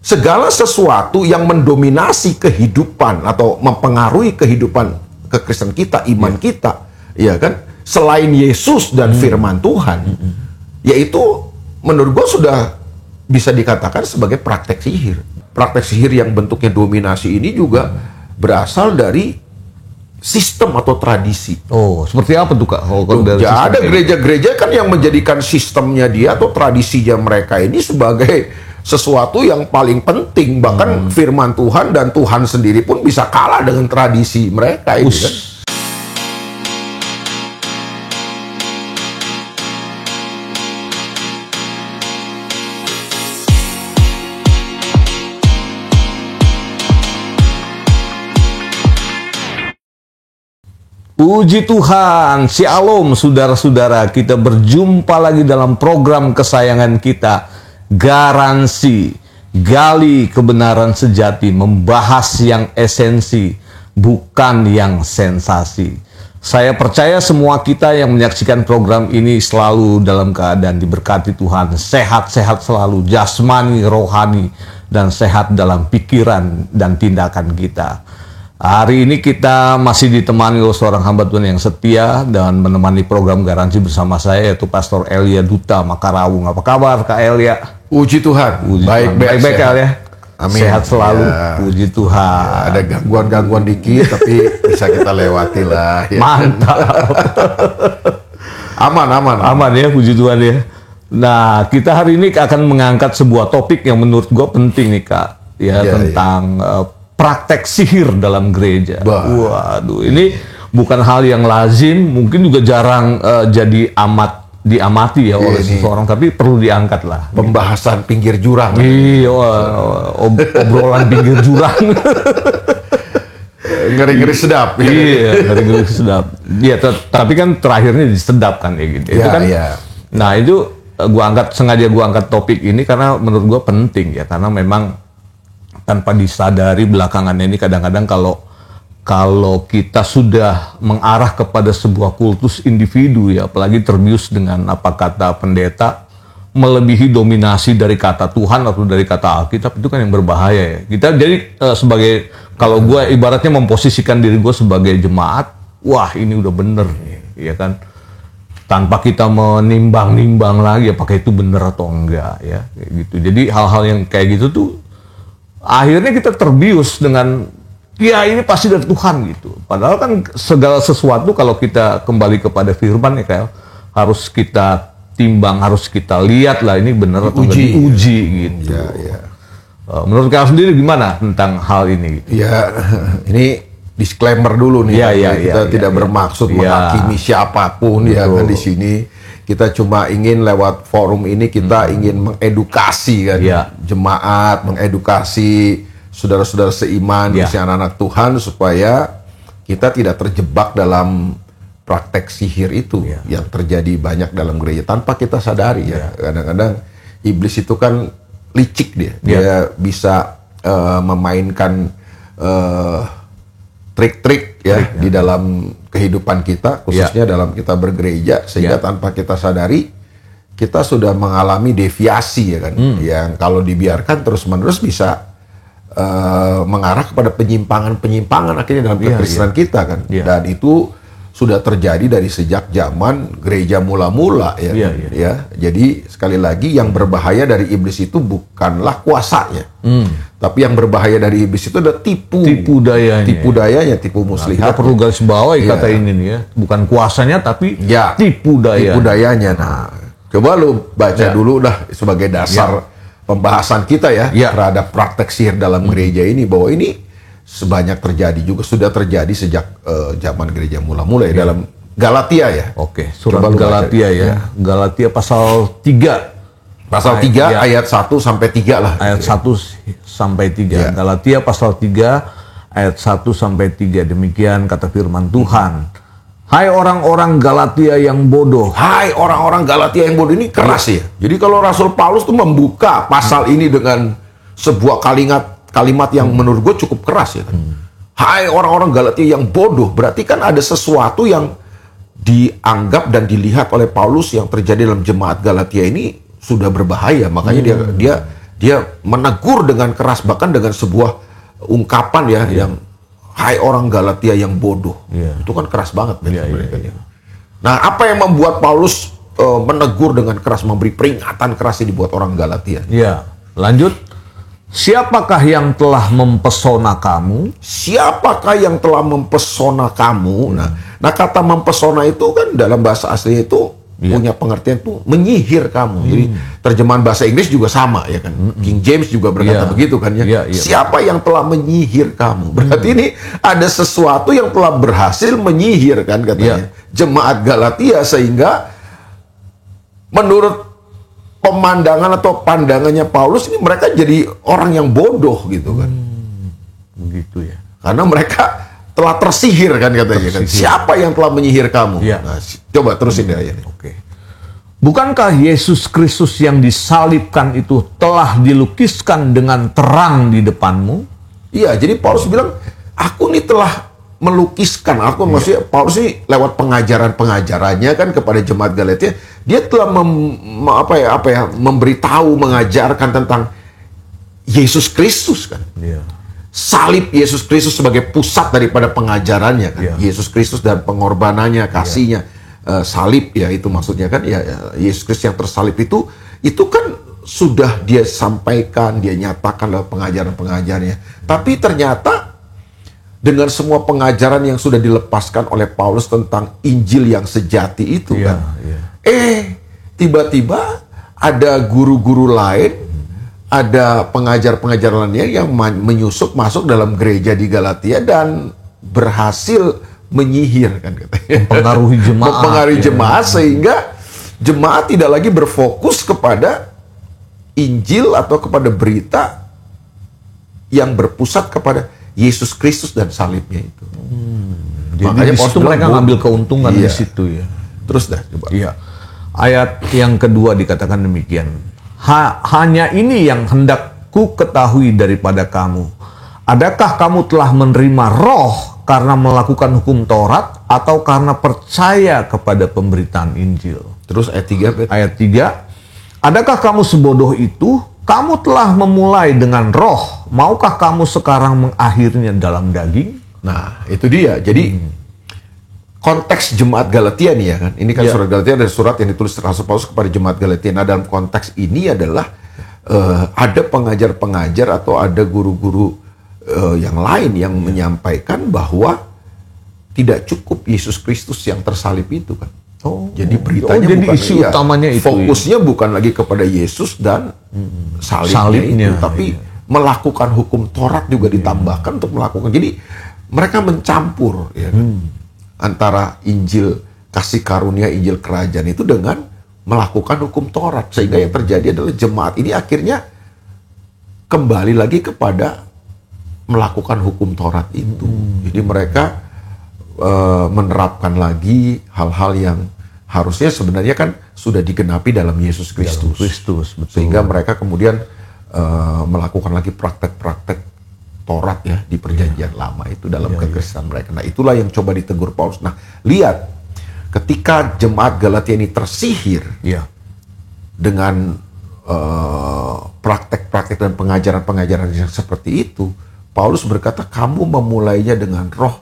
segala sesuatu yang mendominasi kehidupan atau mempengaruhi kehidupan kekristenan kita, iman kita, ya kan, selain Yesus dan firman Tuhan, yaitu menurut gue sudah bisa dikatakan sebagai praktek sihir. Praktek sihir yang bentuknya dominasi ini juga berasal dari sistem atau tradisi. Oh, seperti apa tuh Kak? Ya, ada gereja-gereja kan yang menjadikan sistemnya dia atau tradisinya mereka ini sebagai sesuatu yang paling penting. Bahkan firman Tuhan dan Tuhan sendiri pun bisa kalah dengan tradisi mereka itu kan. Puji Tuhan, Shalom saudara-saudara, kita berjumpa lagi dalam program kesayangan kita, Garansi, gali kebenaran sejati, membahas yang esensi, bukan yang sensasi. Saya percaya semua kita yang menyaksikan program ini selalu dalam keadaan diberkati Tuhan, sehat-sehat selalu, jasmani, rohani, dan sehat dalam pikiran dan tindakan kita. Hari ini kita masih ditemani oleh seorang hamba Tuhan yang setia dan menemani program Garansi bersama saya, yaitu Pastor Elia Duta Makarawung. Apa kabar Kak Elia? Puji Tuhan. Baik-baik ya. Amin. Sehat selalu. Ya. Puji Tuhan. Ya, ada gangguan-gangguan dikit tapi bisa kita lewati lah. Ya. Mantap. Aman ya, puji Tuhan ya. Nah, kita hari ini akan mengangkat sebuah topik yang menurut gue penting nih Kak. Tentang praktek sihir dalam gereja. Waduh, ini bukan hal yang lazim, mungkin juga jarang jadi diamati ya oleh seseorang, tapi perlu diangkat lah. Pembahasan pinggir jurang. Iya, obrolan pinggir jurang. Ngeri-ngeri sedap. Iya, ngeri-ngeri sedap. Iya, tapi kan terakhirnya disedap kan ya gitu. Itu kan. Nah, itu sengaja gua angkat topik ini karena menurut gua penting ya, karena memang tanpa disadari belakangan ini kadang-kadang kalau kita sudah mengarah kepada sebuah kultus individu ya, apalagi terbius dengan apa kata pendeta melebihi dominasi dari kata Tuhan atau dari kata Alkitab, itu kan yang berbahaya ya. Kita jadi sebagai, kalau gue ibaratnya memposisikan diri gue sebagai jemaat, wah ini udah bener ya kan, tanpa kita menimbang-nimbang lagi apakah itu bener atau enggak ya kayak gitu. Jadi hal-hal yang kayak gitu tuh akhirnya kita terbius dengan ya ini pasti dari Tuhan gitu. Padahal kan segala sesuatu kalau kita kembali kepada firman ya kayak harus kita timbang, harus kita lihat lah ini benar atau enggak, diuji gitu. Menurut kalian sendiri gimana tentang hal ini? Gitu? Ya, ini disclaimer dulu nih. Kita tidak bermaksud menghakimi siapapun ya kan di sini. Kita cuma ingin lewat forum ini kita ingin mengedukasi kan jemaat, mengedukasi saudara-saudara seiman, anak-anak Tuhan supaya kita tidak terjebak dalam praktek sihir itu yang terjadi banyak dalam gereja tanpa kita sadari ya. Kadang-kadang iblis itu kan licik dia bisa memainkan trik-trik di dalam kehidupan kita, khususnya dalam kita bergereja, sehingga tanpa kita sadari kita sudah mengalami deviasi ya kan, yang kalau dibiarkan terus-menerus bisa mengarah kepada penyimpangan akhirnya dalam kekristenan kita kan, dan itu sudah terjadi dari sejak zaman gereja mula-mula ya. Jadi sekali lagi yang berbahaya dari iblis itu bukanlah kuasanya, tapi yang berbahaya dari iblis itu adalah tipu dayanya, tipu muslihat. Kita perlu garis bawahi kata ini nih ya, bukan kuasanya tapi tipu dayanya. Nah, coba lu baca dulu dah sebagai dasar pembahasan kita terhadap praktek sihir dalam gereja ini, bahwa ini sebanyak sudah terjadi sejak zaman gereja mula-mula dalam Galatia ya. Oke, surat Galatia ya. Galatia pasal 3. Pasal 3 ayat 1 sampai 3 lah. Ayat 1 sampai 3. Galatia pasal 3 ayat 1 sampai 3. Demikian kata firman Tuhan. Hai orang-orang Galatia yang bodoh. Hai orang-orang Galatia yang bodoh, ini keras ya. Jadi kalau Rasul Paulus tuh membuka pasal ini dengan sebuah kalimat yang menurut gue cukup keras ya kan. Hai orang-orang Galatia yang bodoh, berarti kan ada sesuatu yang dianggap dan dilihat oleh Paulus yang terjadi dalam jemaat Galatia ini sudah berbahaya. Makanya dia menegur dengan keras, bahkan dengan sebuah ungkapan ya yang hai orang Galatia yang bodoh. Itu kan keras banget mereka. Nah, apa yang membuat Paulus menegur dengan keras, memberi peringatan keras ini buat orang Galatia? Ya, lanjut. Siapakah yang telah mempesona kamu? Siapakah yang telah mempesona kamu? Nah, kata mempesona itu kan dalam bahasa asli itu punya pengertian tuh menyihir kamu. Jadi terjemahan bahasa Inggris juga sama ya kan. King James juga berkata begitu kan ya. Siapa yang telah menyihir kamu? Berarti ini ada sesuatu yang telah berhasil menyihir kan katanya jemaat Galatia, sehingga menurut pemandangan atau pandangannya Paulus ini mereka jadi orang yang bodoh gitu kan. Begitu ya. Karena mereka telah tersihir kan katanya kan. Siapa yang telah menyihir kamu? Nah, coba terusin deh ayatnya. Oke. Bukankah Yesus Kristus yang disalibkan itu telah dilukiskan dengan terang di depanmu? Iya, jadi Paulus bilang, aku nih telah melukiskan. Aku maksudnya Paulus ini lewat pengajarannya kan kepada jemaat Galatia, dia telah memberitahu, mengajarkan tentang Yesus Kristus kan. Salib Yesus Kristus sebagai pusat daripada pengajarannya kan. Yesus Kristus dan pengorbanannya, kasihnya, salib ya itu maksudnya kan ya, Yesus Kristus yang tersalib itu kan sudah dia sampaikan, dia nyatakan lewat pengajaran-pengajarannya. Tapi ternyata dengan semua pengajaran yang sudah dilepaskan oleh Paulus tentang Injil yang sejati itu kan. Tiba-tiba ada guru-guru lain, ada pengajar-pengajar lainnya yang menyusup masuk dalam gereja di Galatia dan berhasil menyihir kan katanya. Mempengaruhi jemaat sehingga jemaat tidak lagi berfokus kepada Injil atau kepada berita yang berpusat kepada Yesus Kristus dan salibnya itu. Makanya Paulus mereka ngambil keuntungan di situ ya. Terus dah coba. Ayat yang kedua dikatakan demikian. Hanya ini yang hendak ku ketahui daripada kamu. Adakah kamu telah menerima roh karena melakukan hukum Taurat atau karena percaya kepada pemberitaan Injil? Terus ayat 3. Adakah kamu sebodoh itu? Kamu telah memulai dengan roh, maukah kamu sekarang mengakhirinya dalam daging? Nah, itu dia. Jadi konteks jemaat Galatia nih ya kan. Ini kan surat Galatia ada surat yang ditulis Rasul Paulus kepada jemaat Galatia. Nah, dalam konteks ini adalah ada pengajar-pengajar atau ada guru-guru yang lain yang menyampaikan bahwa tidak cukup Yesus Kristus yang tersalib itu kan. Jadi beritanya bukan isu utamanya itu. Fokusnya bukan lagi kepada Yesus dan salibnya itu, tapi melakukan hukum Taurat juga ditambahkan untuk melakukan. Jadi mereka mencampur ya kan, antara Injil kasih karunia, Injil kerajaan itu dengan melakukan hukum Taurat, sehingga yang terjadi adalah jemaat ini akhirnya kembali lagi kepada melakukan hukum Taurat itu. Jadi mereka menerapkan lagi hal-hal yang harusnya sebenarnya kan sudah digenapi dalam Yesus Kristus. Sehingga mereka kemudian melakukan lagi praktek-praktek Taurat ya di perjanjian lama itu dalam kekristenan mereka. Nah, itulah yang coba ditegur Paulus. Nah, lihat ketika jemaat Galatia ini tersihir dengan praktek-praktek dan pengajaran-pengajaran yang seperti itu, Paulus berkata, kamu memulainya dengan roh,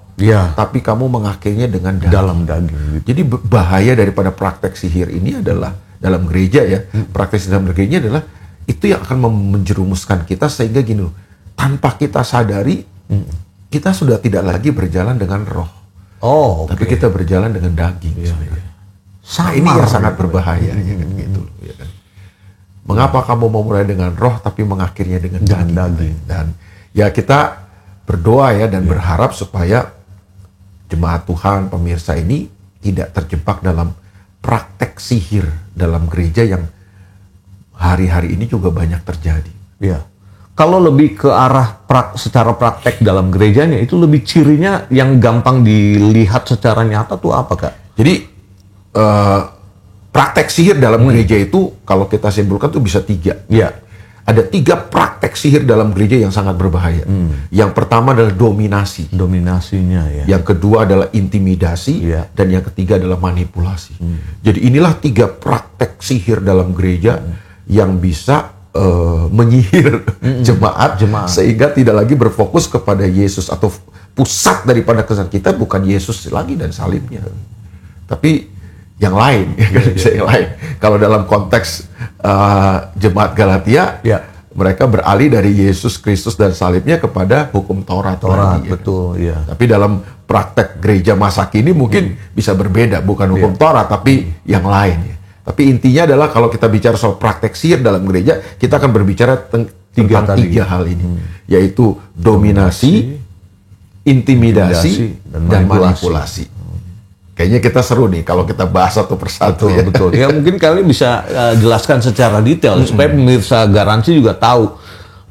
tapi kamu mengakhirinya dengan dalam daging. Jadi bahaya daripada praktek sihir ini adalah dalam gereja ya, praktek sihir dalam gereja adalah itu yang akan menjerumuskan kita sehingga gini loh, tanpa kita sadari kita sudah tidak lagi berjalan dengan roh, tapi kita berjalan dengan daging. Nah, ini yang sangat berbahaya ya kan gitu ya kan. Mengapa kamu memulai dengan roh tapi mengakhirinya dengan daging? Dan ya kita berdoa ya dan berharap supaya jemaat Tuhan, pemirsa ini tidak terjebak dalam praktek sihir dalam gereja yang hari-hari ini juga banyak terjadi. Kalau lebih ke arah secara praktek dalam gerejanya, itu lebih cirinya yang gampang dilihat secara nyata tuh apa, Kak? Jadi praktek sihir dalam gereja itu kalau kita simpulkan tuh bisa 3. Ada 3 praktek sihir dalam gereja yang sangat berbahaya. Yang pertama adalah dominasinya ya. Yang kedua adalah intimidasi, dan yang ketiga adalah manipulasi. Jadi inilah 3 praktek sihir dalam gereja yang bisa menyihir jemaat sehingga tidak lagi berfokus kepada Yesus, atau pusat daripada kesan kita bukan Yesus lagi dan salibnya, tapi yang lain, bisa yang lain. Kalau dalam konteks jemaat Galatia, mereka beralih dari Yesus Kristus dan salibnya kepada hukum Taurat lagi, betul, ya. Tapi dalam praktek gereja masa kini mungkin bisa berbeda, bukan hukum Taurat tapi yang lain, ya. Tapi intinya adalah kalau kita bicara soal praktek sihir dalam gereja, kita akan berbicara tentang tiga hal ini, yaitu dominasi, intimidasi, dan manipulasi. Kayaknya kita seru nih kalau kita bahas satu persatu. Betul. Ya mungkin kalian bisa jelaskan secara detail supaya pemirsa Garansi juga tahu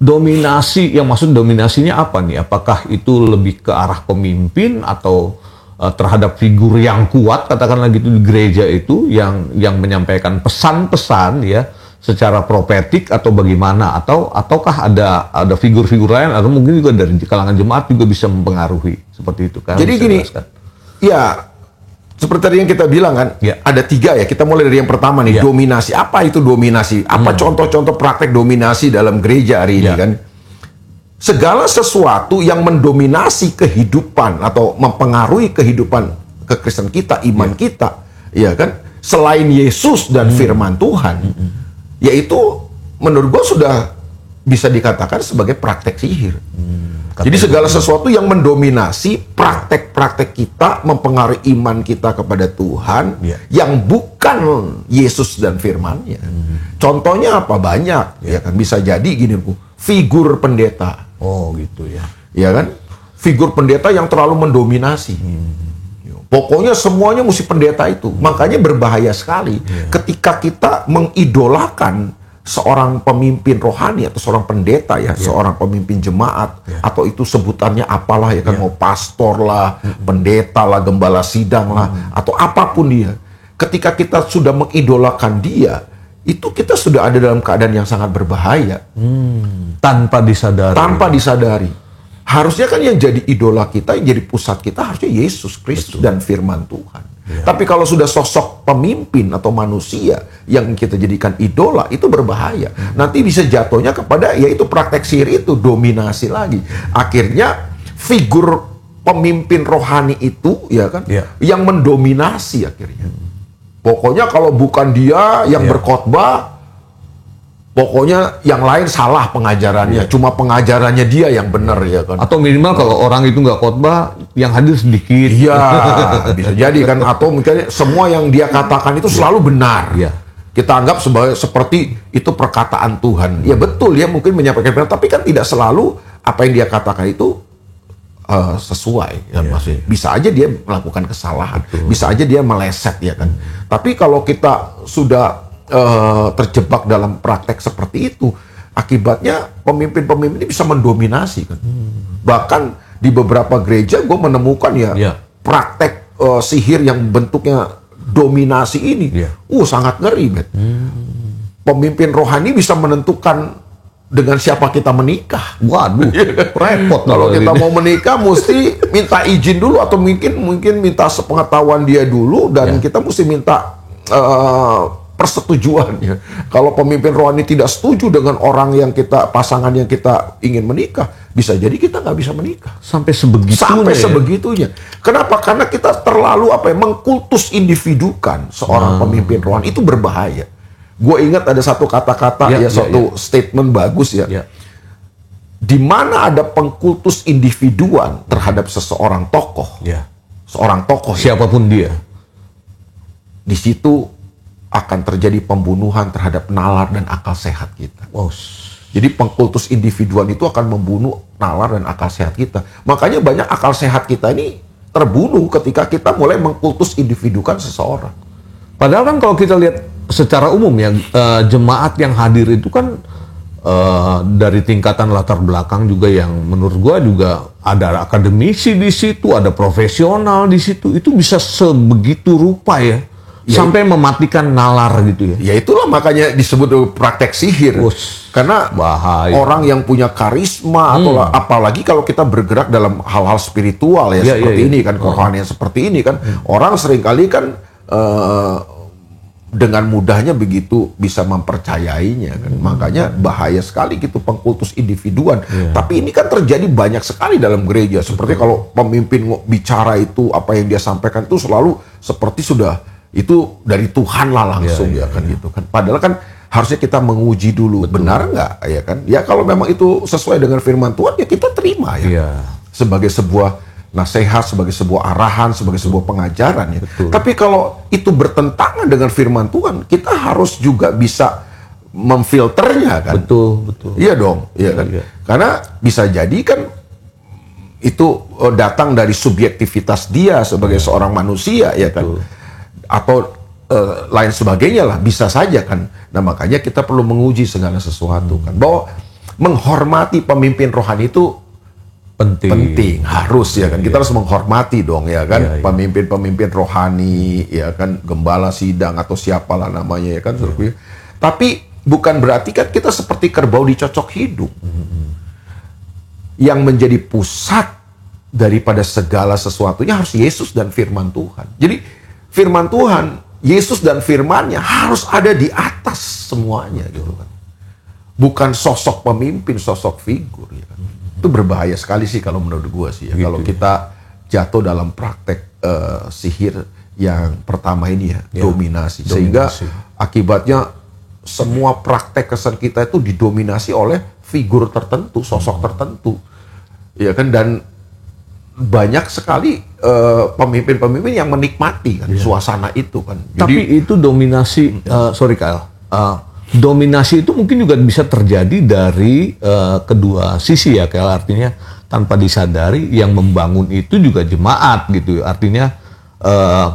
dominasi, yang maksud dominasinya apa nih? Apakah itu lebih ke arah pemimpin atau terhadap figur yang kuat, katakanlah gitu, di gereja itu yang menyampaikan pesan-pesan ya secara profetik, atau bagaimana, ataukah ada figur-figur lain, atau mungkin juga dari kalangan jemaat juga bisa mempengaruhi seperti itu kan? Jadi gini, ya seperti tadi yang kita bilang kan, ada 3 ya. Kita mulai dari yang pertama nih, dominasi. Apa itu dominasi? Apa contoh-contoh praktek dominasi dalam gereja hari ini kan? Segala sesuatu yang mendominasi kehidupan atau mempengaruhi kehidupan kekristenan kita, iman kita, ya kan? Selain Yesus dan firman Tuhan, yaitu menurut gua sudah bisa dikatakan sebagai praktek sihir. Jadi segala sesuatu yang mendominasi praktek-praktek kita, mempengaruhi iman kita kepada Tuhan, yang bukan Yesus dan firman-Nya. Contohnya apa? Banyak, ya kan? Bisa jadi gini, figur pendeta. Oh gitu ya. Ya kan? Figur pendeta yang terlalu mendominasi. Pokoknya semuanya mesti pendeta itu. Makanya berbahaya sekali ketika kita mengidolakan seorang pemimpin rohani atau seorang pendeta ya, seorang pemimpin jemaat, atau itu sebutannya apalah ya kan, mau pastor lah, pendeta lah, gembala sidang lah, atau apapun dia. Ketika kita sudah mengidolakan dia, itu kita sudah ada dalam keadaan yang sangat berbahaya. Tanpa disadari. Harusnya kan yang jadi idola kita, yang jadi pusat kita harusnya Yesus Kristus dan firman Tuhan. Tapi kalau sudah sosok pemimpin atau manusia yang kita jadikan idola, itu berbahaya. Nanti bisa jatuhnya kepada yaitu praktek sihir itu, dominasi lagi. Akhirnya figur pemimpin rohani itu ya kan yang mendominasi akhirnya. Pokoknya kalau bukan dia yang berkhotbah, pokoknya yang lain salah pengajarannya. Cuma pengajarannya dia yang benar ya kan. Atau minimal kalau orang itu nggak khotbah, yang hadir sedikit. Iya, bisa jadi kan. Atau mungkin semua yang dia katakan itu selalu benar. Kita anggap seperti itu perkataan Tuhan. Ya betul, dia mungkin menyampaikan benar, tapi kan tidak selalu apa yang dia katakan itu sesuai. Ya, maksudnya bisa aja dia melakukan kesalahan, bisa aja dia meleset ya kan. Tapi kalau kita sudah terjebak dalam praktek seperti itu, akibatnya pemimpin-pemimpin ini bisa mendominasi kan. Bahkan di beberapa gereja gue menemukan praktek sihir yang bentuknya dominasi ini, sangat ngeri, bet. Pemimpin rohani bisa menentukan dengan siapa kita menikah. Waduh, repot. Kalau kita mau menikah mesti minta izin dulu, atau mungkin minta sepengetahuan dia dulu, dan kita mesti minta persetujuan ya. Kalau pemimpin rohani tidak setuju dengan orang yang pasangan yang kita ingin menikah, bisa jadi kita nggak bisa menikah. Sampai sebegitunya. Kenapa? Karena kita terlalu mengkultus individukan seorang pemimpin rohani, itu berbahaya. Gue ingat ada satu kata-kata statement bagus ya. Di mana ada pengkultus individuan terhadap seseorang tokoh, seorang tokoh siapapun dia, di situ akan terjadi pembunuhan terhadap nalar dan akal sehat kita. Jadi pengkultus individuan itu akan membunuh nalar dan akal sehat kita. Makanya banyak akal sehat kita ini terbunuh ketika kita mulai mengkultus individukan seseorang. Padahal kan kalau kita lihat secara umum ya, jemaat yang hadir itu kan dari tingkatan latar belakang juga yang menurut gua juga ada akademisi di situ, ada profesional di situ. Itu bisa sebegitu rupa ya. Sampai mematikan nalar gitu ya. Ya itulah makanya disebut praktek sihir. Karena bahaya. Orang yang punya karisma atau apalagi kalau kita bergerak dalam hal-hal spiritual seperti ini kan, kerohanian seperti ini kan, orang seringkali kan dengan mudahnya begitu bisa mempercayainya kan. Makanya bahaya sekali gitu pengkultus individuan. Tapi ini kan terjadi banyak sekali dalam gereja. Seperti kalau pemimpin bicara itu apa yang dia sampaikan itu selalu seperti sudah itu dari Tuhan lah langsung gitu kan. Padahal kan harusnya kita menguji dulu benar nggak ya kan. Ya kalau memang itu sesuai dengan firman Tuhan ya kita terima ya. Sebagai sebuah nasihat, sebagai sebuah arahan, sebagai sebuah pengajaran ya. Tapi kalau itu bertentangan dengan firman Tuhan, kita harus juga bisa memfilternya kan. Betul. Iya dong, iya kan. Karena bisa jadi kan itu datang dari subjektivitas dia sebagai seorang manusia ya kan. Atau lain sebagainya lah, bisa saja kan. Nah makanya kita perlu menguji segala sesuatu kan. Bahwa menghormati pemimpin rohani itu penting harus ya kan. Kita harus menghormati dong ya kan pemimpin-pemimpin rohani ya kan, gembala sidang atau siapalah namanya ya kan. Tapi bukan berarti kan kita seperti kerbau dicocok hidung. Yang menjadi pusat daripada segala sesuatunya harus Yesus dan firman Tuhan. Jadi firman Tuhan, Yesus dan firman-Nya harus ada di atas semuanya gitu kan. Bukan sosok pemimpin, sosok figur ya kan. Itu berbahaya sekali sih kalau menurut gua sih ya. Gitu, kalau kita jatuh dalam praktek sihir yang pertama ini ya, dominasi. Sehingga akibatnya semua praktek kesan kita itu didominasi oleh figur tertentu, sosok tertentu. Ya kan, dan banyak sekali pemimpin-pemimpin yang menikmati kan suasana itu kan. Jadi, tapi itu dominasi sorry Kyle. Dominasi itu mungkin juga bisa terjadi dari kedua sisi ya, kayak artinya tanpa disadari yang membangun itu juga jemaat gitu. Artinya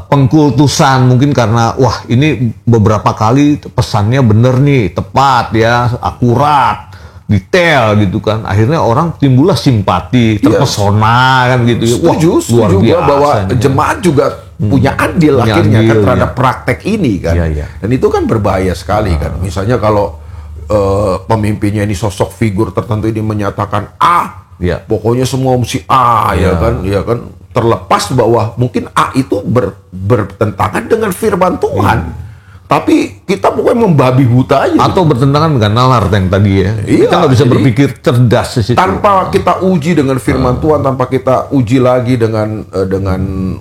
pengkultusan mungkin karena wah ini beberapa kali pesannya bener nih, tepat ya, akurat, detail gitu kan. Akhirnya orang timbullah simpati, terpesona kan gitu. Setuju juga bahwa jemaat juga punya andil akhirnya kan terhadap praktek ini kan. Dan itu kan berbahaya sekali kan. Misalnya kalau pemimpinnya ini sosok figur tertentu ini menyatakan A, pokoknya semua mesti A ya kan. Terlepas bahwa mungkin A itu bertentangan dengan firman Tuhan. Tapi kita pokoknya membabi buta aja. Atau bertentangan dengan nalar yang tadi ya. Kita nggak bisa berpikir cerdas di situ. Tanpa kita uji dengan firman Tuhan, tanpa kita uji lagi dengan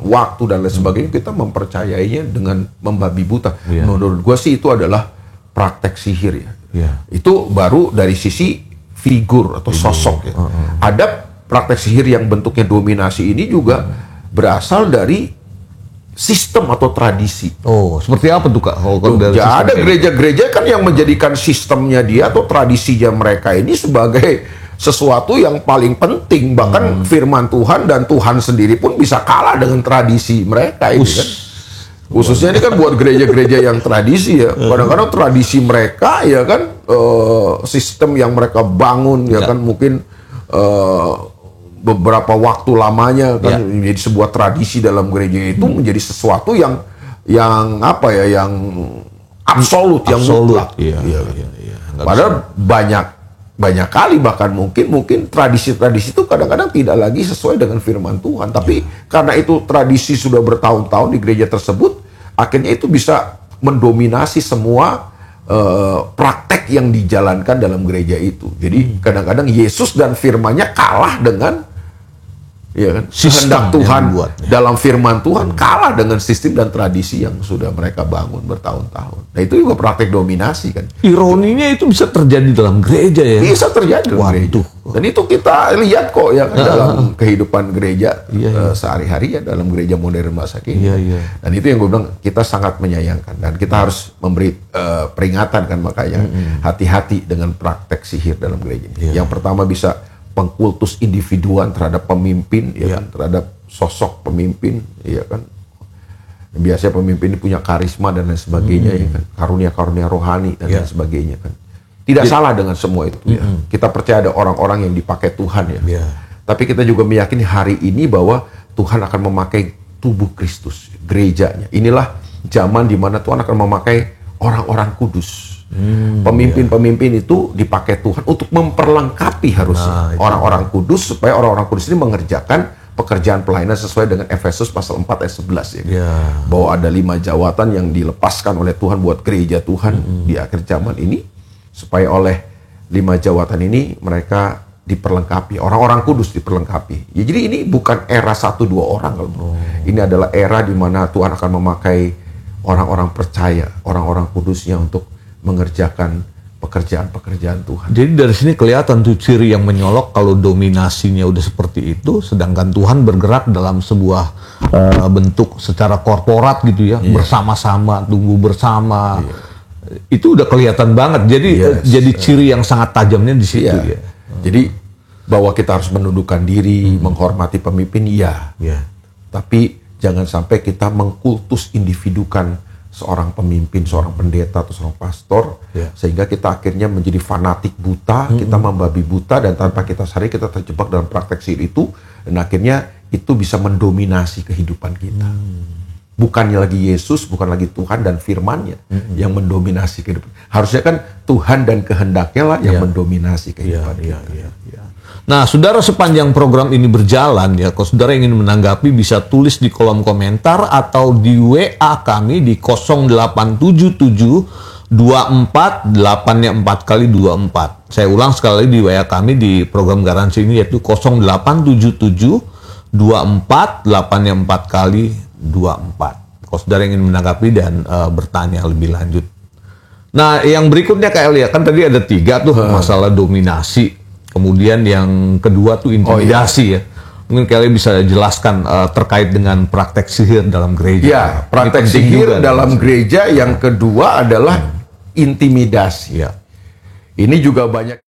waktu dan lain sebagainya, kita mempercayainya dengan membabi buta. Menurut gue sih itu adalah praktek sihir ya. Itu baru dari sisi figur atau sosok ya. Ada praktek sihir yang bentuknya dominasi ini juga berasal dari sistem atau tradisi. Oh, seperti apa tuh Kak? Ya ada gereja-gereja kan yang menjadikan sistemnya dia atau tradisinya mereka ini sebagai sesuatu yang paling penting. Bahkan firman Tuhan dan Tuhan sendiri pun bisa kalah dengan tradisi mereka ini kan. Khususnya ini kan buat gereja-gereja yang tradisi ya. Kadang-kadang tradisi mereka ya kan, sistem yang mereka bangun ya kan mungkin beberapa waktu lamanya kan menjadi sebuah tradisi dalam gereja itu menjadi sesuatu yang apa ya, yang absolut. Yang mutlak. Padahal banyak kali bahkan mungkin tradisi-tradisi itu kadang-kadang tidak lagi sesuai dengan firman Tuhan. Tapi karena itu tradisi sudah bertahun-tahun di gereja tersebut, akhirnya itu bisa mendominasi semua praktek yang dijalankan dalam gereja itu. Jadi kadang-kadang Yesus dan firman-Nya kalah dengan kehendak Tuhan dalam firman Tuhan, kalah dengan sistem dan tradisi yang sudah mereka bangun bertahun-tahun. Nah itu juga praktek dominasi kan. Ironinya itu bisa terjadi dalam gereja ya. Bisa terjadi dalam gereja. Dan itu kita lihat kok ya kan, dalam kehidupan gereja sehari-hari ya, dalam gereja modern masa kini. Dan itu yang gue bilang kita sangat menyayangkan dan kita harus memberi peringatan kan, makanya hati-hati dengan praktek sihir dalam gereja ini. Yang pertama bisa pengkultus individuan terhadap pemimpin ya kan, terhadap sosok pemimpin ya kan. Biasanya pemimpin ini punya karisma dan lain sebagainya ya kan, karunia-karunia rohani dan lain sebagainya kan. Tidak salah dengan semua itu ya. Kita percaya ada orang-orang yang dipakai Tuhan ya. Tapi kita juga meyakini hari ini bahwa Tuhan akan memakai tubuh Kristus, gerejanya. Inilah zaman di mana Tuhan akan memakai orang-orang kudus. Pemimpin-pemimpin itu dipakai Tuhan untuk memperlengkapi harusnya orang-orang kudus, supaya orang-orang kudus ini mengerjakan pekerjaan pelayanan sesuai dengan Efesus pasal 4 ayat 11 ya. Bahwa ada 5 jawatan yang dilepaskan oleh Tuhan buat gereja Tuhan di akhir zaman ini, supaya oleh 5 jawatan ini mereka diperlengkapi, orang-orang kudus diperlengkapi. Ya, jadi ini bukan era 1-2 orang kalau ini adalah era di mana Tuhan akan memakai orang-orang percaya, orang-orang kudusnya untuk mengerjakan pekerjaan-pekerjaan Tuhan. Jadi dari sini kelihatan tuh ciri yang menyolok kalau dominasinya udah seperti itu, sedangkan Tuhan bergerak dalam sebuah bentuk secara korporat gitu ya, bersama-sama, tunggu bersama. Itu udah kelihatan banget. Jadi ciri yang sangat tajamnya di situ ya. Jadi bahwa kita harus menundukkan diri, menghormati pemimpin, tapi jangan sampai kita mengkultus individukan seorang pemimpin, seorang pendeta atau seorang pastor, sehingga kita akhirnya menjadi fanatik buta, kita membabi buta, dan tanpa kita sadari kita terjebak dalam praktek sihir itu, dan akhirnya itu bisa mendominasi kehidupan kita. Bukannya lagi Yesus, bukan lagi Tuhan dan firman-Nya yang mendominasi kehidupan. Harusnya kan Tuhan dan kehendaknya lah yang mendominasi kehidupan kita. Nah, saudara, sepanjang program ini berjalan ya, kalau saudara ingin menanggapi bisa tulis di kolom komentar atau di WA kami di 0877 24 8-nya 4 kali 24. Saya ulang sekali lagi di WA kami di program garansi ini, yaitu 0877 24 8-nya 4 kali 24. Kalau saudara ingin menanggapi dan bertanya lebih lanjut. Nah, yang berikutnya Kak Elia, kan tadi ada 3 tuh masalah dominasi. Kemudian yang kedua tuh intimidasi ya. Mungkin kalian bisa jelaskan terkait dengan praktek sihir dalam gereja. Ya, praktek sihir dalam gereja yang kedua adalah intimidasi. Ini juga banyak